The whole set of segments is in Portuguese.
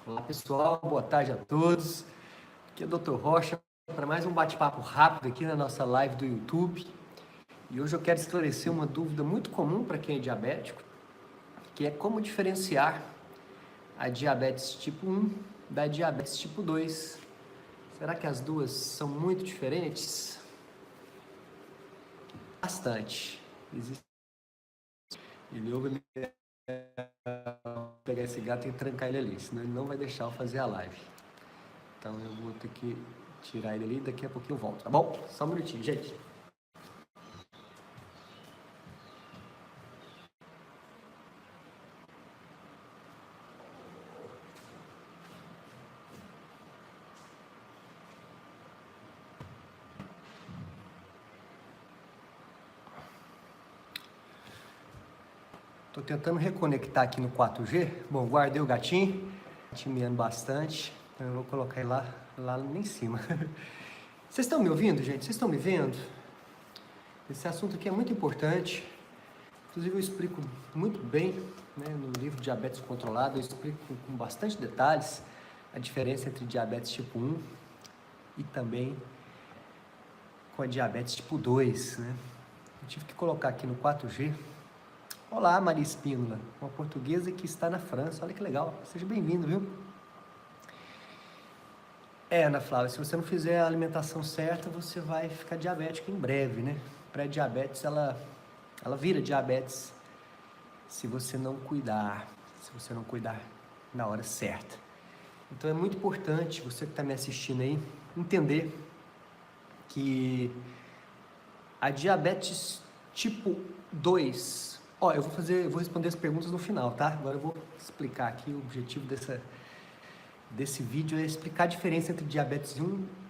Olá pessoal, boa tarde a todos. Aqui é o Dr. Rocha para mais um bate-papo rápido aqui na nossa live do YouTube. E hoje eu quero esclarecer uma dúvida muito comum para quem é diabético, que é como diferenciar a diabetes tipo 1 da diabetes tipo 2. Será que as duas são muito diferentes? Bastante. Ele ouve pegar esse gato e trancar ele ali, senão ele não vai deixar eu fazer a live. Então eu vou ter que tirar ele ali, daqui a pouquinho eu volto, tá bom? Só um minutinho, gente. Tô tentando reconectar aqui no 4G. Bom, guardei o gatinho, miando bastante. Então eu vou colocar ele lá em cima. Vocês estão me ouvindo, gente? Vocês estão me vendo? Esse assunto aqui é muito importante. Inclusive eu explico muito bem, né, no livro Diabetes Controlado, eu explico com bastante detalhes a diferença entre diabetes tipo 1 e também com a diabetes tipo 2, né? Eu tive que colocar aqui no 4G. Olá, Maria Espínola, uma portuguesa que está na França. Olha que legal. Seja bem-vindo, viu? Ana Flávia, se você não fizer a alimentação certa, você vai ficar diabético em breve, né? Pré-diabetes, ela vira diabetes se você não cuidar na hora certa. Então é muito importante, você que está me assistindo aí, entender que a diabetes tipo 2... eu vou responder as perguntas no final, tá? Agora eu vou explicar aqui o objetivo desse vídeo é explicar a diferença entre diabetes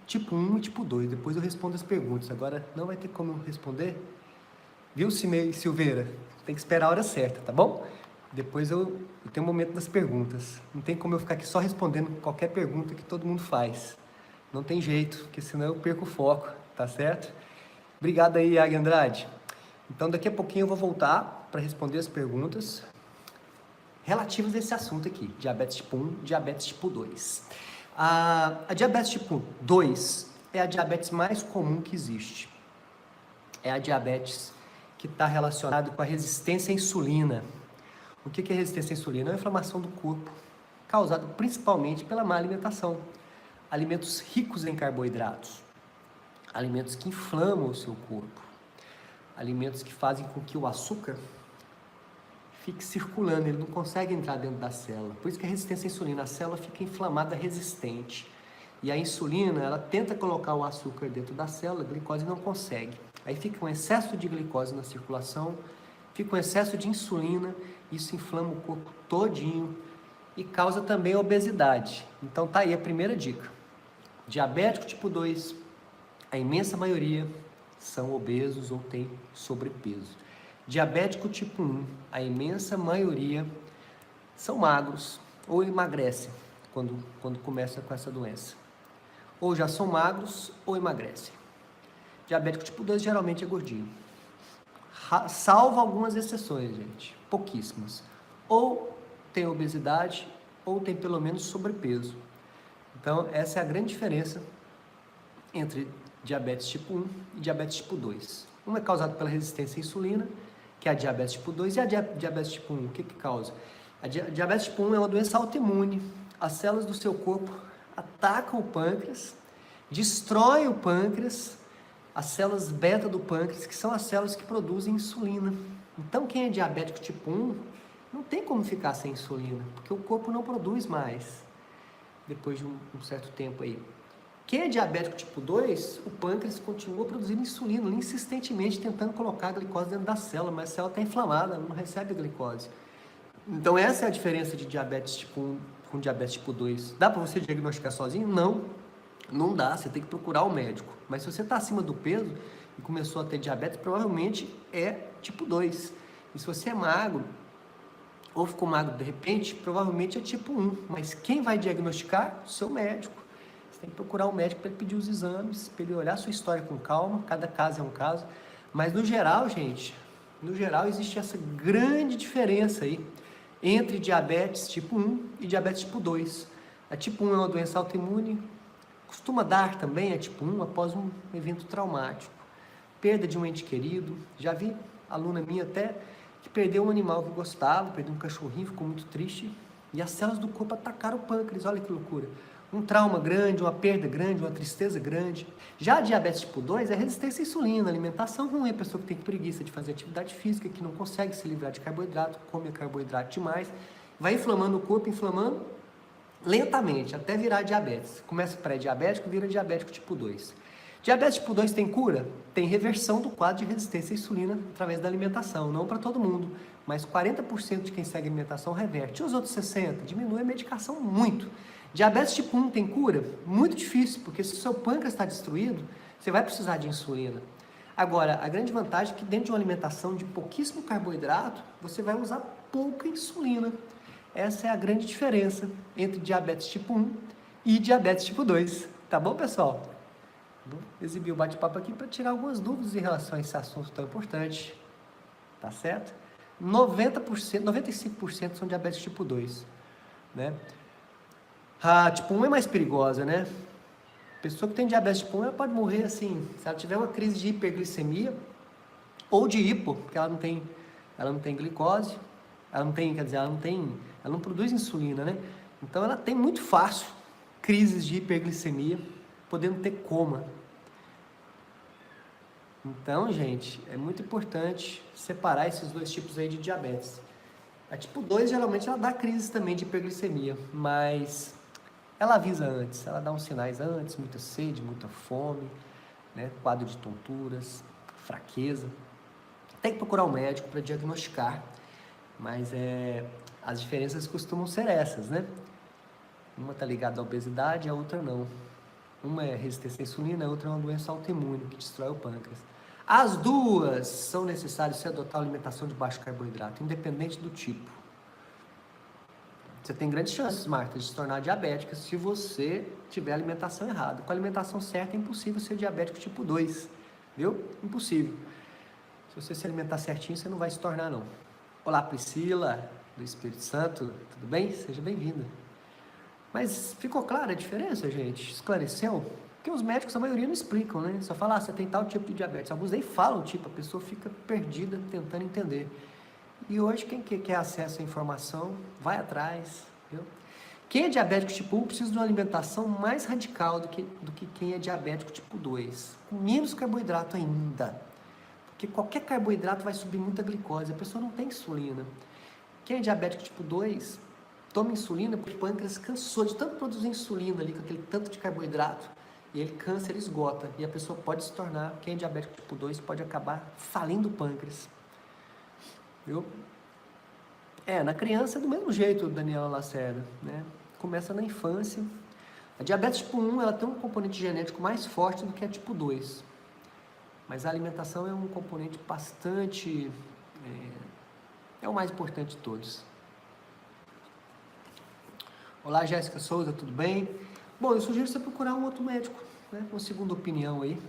tipo 1 e tipo 2. Depois eu respondo as perguntas. Agora não vai ter como eu responder. Viu, Silveira? Tem que esperar a hora certa, tá bom? Depois eu tenho um momento das perguntas. Não tem como eu ficar aqui só respondendo qualquer pergunta que todo mundo faz. Não tem jeito, porque senão eu perco o foco, tá certo? Obrigado aí, Yagi Andrade. Então daqui a pouquinho eu vou voltar para responder as perguntas relativas a esse assunto aqui, diabetes tipo 1, diabetes tipo 2. A diabetes tipo 2 é a diabetes mais comum que existe. É a diabetes que está relacionada com a resistência à insulina. O que é resistência à insulina? É uma inflamação do corpo, causada principalmente pela má alimentação. Alimentos ricos em carboidratos, alimentos que inflamam o seu corpo, alimentos que fazem com que o açúcar fique circulando, ele não consegue entrar dentro da célula. Por isso que a resistência à insulina, a célula fica inflamada, resistente. E a insulina, ela tenta colocar o açúcar dentro da célula, a glicose não consegue. Aí fica um excesso de glicose na circulação, fica um excesso de insulina, isso inflama o corpo todinho e causa também obesidade. Então tá aí a primeira dica. Diabético tipo 2, a imensa maioria são obesos ou têm sobrepeso. Diabético tipo 1, a imensa maioria são magros ou emagrecem quando começa com essa doença. Ou já são magros ou emagrecem. Diabético tipo 2 geralmente é gordinho. Salvo algumas exceções, gente, pouquíssimas. Ou tem obesidade ou tem pelo menos sobrepeso. Então essa é a grande diferença entre diabetes tipo 1 e diabetes tipo 2. Uma é causada pela resistência à insulina, que é a diabetes tipo 2, e a diabetes tipo 1, o que causa? A diabetes tipo 1 é uma doença autoimune. As células do seu corpo atacam o pâncreas, destroem o pâncreas, as células beta do pâncreas, que são as células que produzem insulina. Então, quem é diabético tipo 1, não tem como ficar sem insulina, porque o corpo não produz mais, depois de um certo tempo aí. Quem é diabético tipo 2, o pâncreas continua produzindo insulina, insistentemente tentando colocar a glicose dentro da célula, mas a célula está inflamada, não recebe a glicose. Então essa é a diferença de diabetes tipo 1 com diabetes tipo 2. Dá para você diagnosticar sozinho? Não dá, você tem que procurar o médico. Mas se você está acima do peso e começou a ter diabetes, provavelmente é tipo 2. E se você é magro, ou ficou magro de repente, provavelmente é tipo 1. Mas quem vai diagnosticar? O seu médico. Você tem que procurar um médico para ele pedir os exames, para ele olhar a sua história com calma, cada caso é um caso. Mas no geral, gente, existe essa grande diferença aí entre diabetes tipo 1 e diabetes tipo 2. A tipo 1 é uma doença autoimune, costuma dar também a tipo 1 após um evento traumático. Perda de um ente querido, já vi aluna minha até que perdeu um animal que gostava, perdeu um cachorrinho, ficou muito triste, e as células do corpo atacaram o pâncreas, olha que loucura. Um trauma grande, uma perda grande, uma tristeza grande. Já a diabetes tipo 2 é resistência à insulina, alimentação ruim, a pessoa que tem preguiça de fazer atividade física, que não consegue se livrar de carboidrato, come carboidrato demais, vai inflamando o corpo, inflamando lentamente, até virar diabetes. Começa pré-diabético, vira diabético tipo 2. Diabetes tipo 2 tem cura? Tem reversão do quadro de resistência à insulina através da alimentação, não para todo mundo, mas 40% de quem segue a alimentação reverte. E os outros 60% diminui a medicação muito. Diabetes tipo 1 tem cura? Muito difícil, porque se o seu pâncreas está destruído, você vai precisar de insulina. Agora, a grande vantagem é que dentro de uma alimentação de pouquíssimo carboidrato, você vai usar pouca insulina. Essa é a grande diferença entre diabetes tipo 1 e diabetes tipo 2. Tá bom, pessoal? Vou exibir o bate-papo aqui para tirar algumas dúvidas em relação a esse assunto tão importante. Tá certo? 90%, 95% são diabetes tipo 2, né? A tipo 1 é mais perigosa, né? A pessoa que tem diabetes tipo 1, ela pode morrer assim, se ela tiver uma crise de hiperglicemia ou de hipo, porque ela não tem glicose, ela não produz insulina, né? Então ela tem muito fácil crises de hiperglicemia, podendo ter coma. Então, gente, é muito importante separar esses dois tipos aí de diabetes. A tipo 2, geralmente, ela dá crises também de hiperglicemia, mas ela avisa antes, ela dá uns sinais antes, muita sede, muita fome, né? Quadro de tonturas, fraqueza. Tem que procurar um médico para diagnosticar, mas as diferenças costumam ser essas, né? Uma está ligada à obesidade, a outra não. Uma é resistência à insulina, a outra é uma doença autoimune que destrói o pâncreas. As duas são necessárias se adotar uma alimentação de baixo carboidrato, independente do tipo. Você tem grandes chances, Marta, de se tornar diabética se você tiver a alimentação errada. Com a alimentação certa é impossível ser diabético tipo 2, viu? Impossível. Se você se alimentar certinho, você não vai se tornar, não. Olá, Priscila, do Espírito Santo, tudo bem? Seja bem-vinda. Mas ficou clara a diferença, gente? Esclareceu? Porque os médicos, a maioria, não explicam, né? Só falam, você tem tal tipo de diabetes. Alguns nem falam o tipo, a pessoa fica perdida tentando entender. E hoje, quem quer acesso à informação, vai atrás, viu? Quem é diabético tipo 1 precisa de uma alimentação mais radical do que quem é diabético tipo 2. Com menos carboidrato ainda. Porque qualquer carboidrato vai subir muita glicose, a pessoa não tem insulina. Quem é diabético tipo 2, toma insulina porque o pâncreas cansou de tanto produzir insulina ali, com aquele tanto de carboidrato, e ele cansa, ele esgota, e a pessoa pode se tornar, quem é diabético tipo 2, pode acabar falindo o pâncreas. Viu? Na criança é do mesmo jeito, Daniela Lacerda, né? Começa na infância. A diabetes tipo 1, ela tem um componente genético mais forte do que a tipo 2. Mas a alimentação é um componente bastante... é o mais importante de todos. Olá, Jéssica Souza, tudo bem? Bom, eu sugiro você procurar um outro médico, né? Uma segunda opinião aí,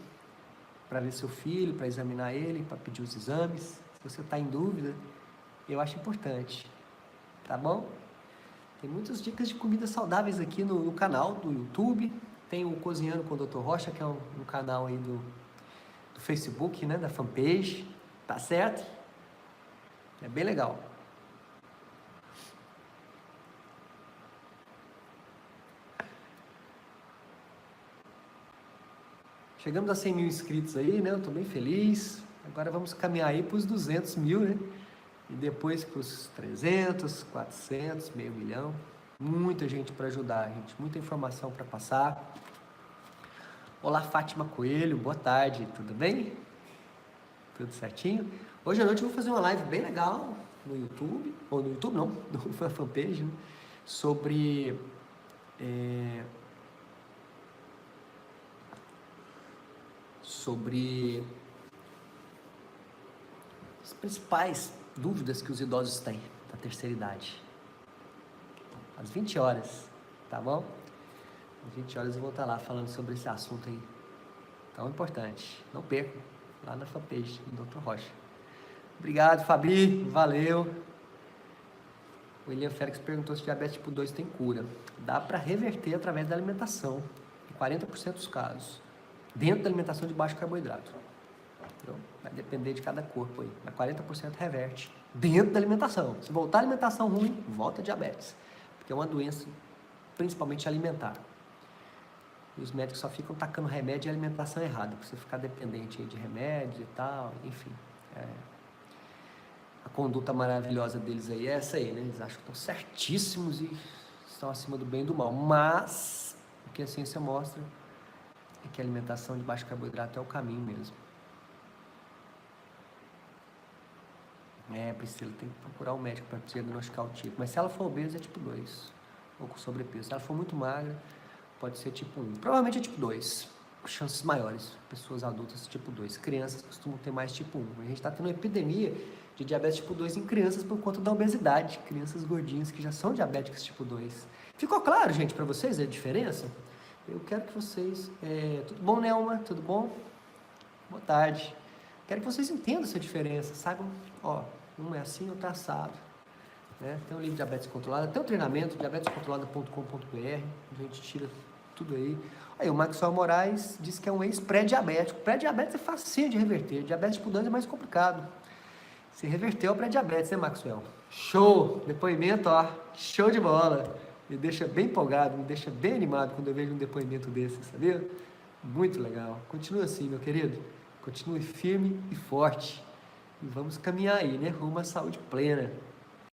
para ver seu filho, para examinar ele, para pedir os exames. Se você está em dúvida, eu acho importante, tá bom? Tem muitas dicas de comidas saudáveis aqui no canal do YouTube. Tem o Cozinhando com o Dr. Rocha, que é um canal aí do Facebook, né, da fanpage, tá certo? É bem legal. Chegamos a 100 mil inscritos aí, né? Eu tô bem feliz. Agora vamos caminhar aí para os 200 mil, né? E depois para os 300, 400, meio milhão. Muita gente para ajudar, gente. Muita informação para passar. Olá, Fátima Coelho. Boa tarde. Tudo bem? Tudo certinho? Hoje à noite eu vou fazer uma live bem legal no YouTube. Ou no YouTube não, na fanpage, né? Sobre... sobre as principais dúvidas que os idosos têm da terceira idade. Às 20 horas, tá bom? Às 20 horas eu vou estar lá falando sobre esse assunto aí tão importante. Não percam, lá na fanpage do Dr. Rocha. Obrigado, Fabi. Valeu. O William Félix perguntou se diabetes tipo 2 tem cura. Dá para reverter através da alimentação, em 40% dos casos, dentro da alimentação de baixo carboidrato. Então, vai depender de cada corpo aí, mas 40% reverte dentro da alimentação. Se voltar a alimentação ruim, volta a diabetes, porque é uma doença principalmente alimentar. E os médicos só ficam tacando remédio e alimentação errada, para você ficar dependente aí de remédios e tal, enfim. A conduta maravilhosa deles aí é essa aí, né? Eles acham que estão certíssimos e estão acima do bem e do mal. Mas o que a ciência mostra é que a alimentação de baixo carboidrato é o caminho mesmo. Priscila, tem que procurar um médico para diagnosticar o tipo. Mas se ela for obesa, é tipo 2, ou com sobrepeso. Se ela for muito magra, pode ser tipo 1. Provavelmente é tipo 2. Chances maiores. Pessoas adultas tipo 2. Crianças costumam ter mais tipo 1. A gente está tendo uma epidemia de diabetes tipo 2 em crianças por conta da obesidade. Crianças gordinhas que já são diabéticas tipo 2. Ficou claro, gente, para vocês a diferença? Eu quero que vocês... Tudo bom, Nelma? Tudo bom? Boa tarde. Quero que vocês entendam essa diferença, saibam? Um é assim, outro é assado. Né? Tem um livro de diabetes controlada, tem um treinamento, diabetescontrolada.com.br, a gente tira tudo aí. Aí o Maxwell Moraes diz que é um ex-pré-diabético. Pré-diabetes é facinho de reverter, diabetes tipo 2 é mais complicado. Você reverteu o pré-diabetes, né, Maxwell? Show! Depoimento, show de bola. Me deixa bem empolgado, me deixa bem animado quando eu vejo um depoimento desse, sabia? Muito legal. Continua assim, meu querido. Continue firme e forte. E vamos caminhar aí, né? Rumo à saúde plena.